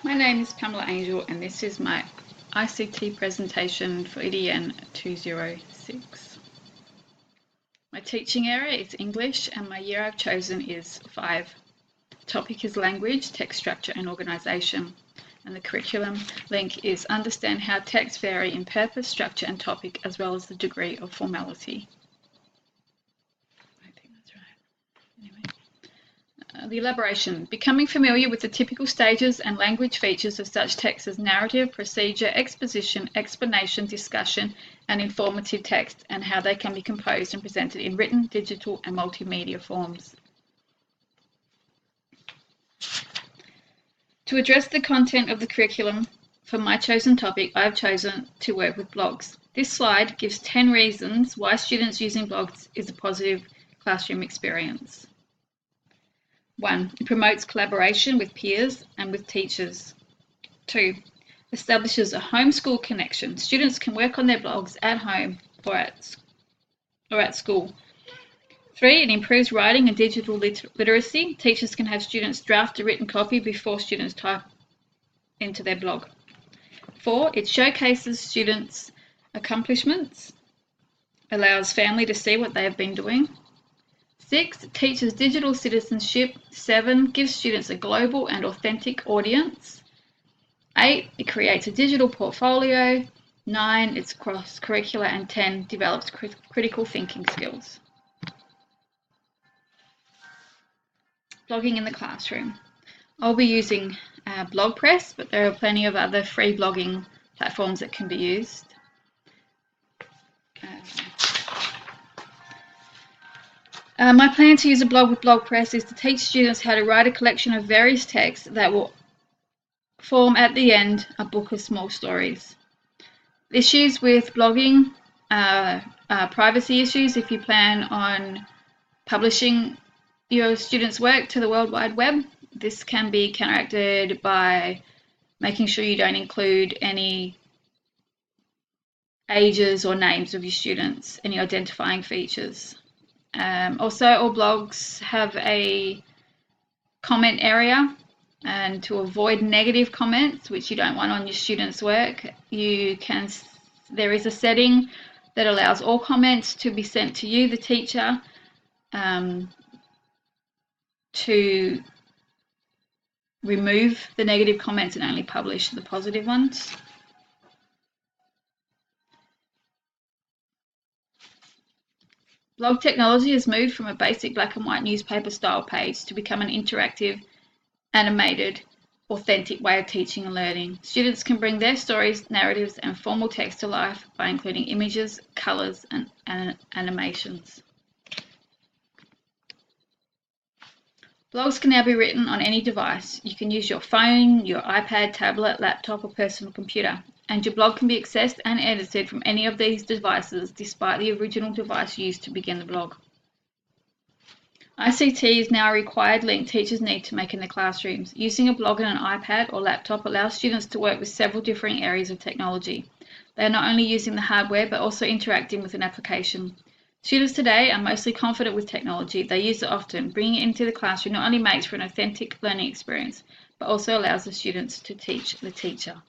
My name is Pamela Angel and this is my ICT presentation for EDN 206. My teaching area is English and my year I've chosen is 5. The topic is language, text structure and organisation, and the curriculum link is understand how texts vary in purpose, structure and topic as well as the degree of formality. I think that's right. Anyway. The elaboration. Becoming familiar with the typical stages and language features of such texts as narrative, procedure, exposition, explanation, discussion, and informative text, and how they can be composed and presented in written, digital, and multimedia forms. To address the content of the curriculum for my chosen topic, I have chosen to work with blogs. This slide gives 10 reasons why students using blogs is a positive classroom experience. 1. It promotes collaboration with peers and with teachers. 2. Establishes a homeschool connection. Students can work on their blogs at home or at school. 3. It improves writing and digital literacy. Teachers can have students draft a written copy before students type into their blog. 4. It showcases students' accomplishments, allows family to see what they have been doing. 6. Teaches digital citizenship. 7. Gives students a global and authentic audience. 8. It creates a digital portfolio. 9. It's cross-curricular. And 10. Develops critical thinking skills. Blogging in the classroom. I'll be using BlogPress, but there are plenty of other free blogging platforms that can be used. My plan to use a blog with BlogPress is to teach students how to write a collection of various texts that will form at the end a book of small stories. Issues with blogging, privacy issues if you plan on publishing your students' work to the World Wide Web. This can be counteracted by making sure you don't include any ages or names of your students, any identifying features. Also, all blogs have a comment area, and to avoid negative comments, which you don't want on your students' work, there is a setting that allows all comments to be sent to you, the teacher, to remove the negative comments and only publish the positive ones. Blog technology has moved from a basic black and white newspaper style page to become an interactive, animated, authentic way of teaching and learning. Students can bring their stories, narratives, and formal text to life by including images, colours, and animations. Blogs can now be written on any device. You can use your phone, your iPad, tablet, laptop, or personal computer, and your blog can be accessed and edited from any of these devices despite the original device used to begin the blog. ICT is now a required link teachers need to make in their classrooms. Using a blog on an iPad or laptop allows students to work with several different areas of technology. They are not only using the hardware but also interacting with an application. Students today are mostly confident with technology. They use it often. Bringing it into the classroom not only makes for an authentic learning experience, but also allows the students to teach the teacher.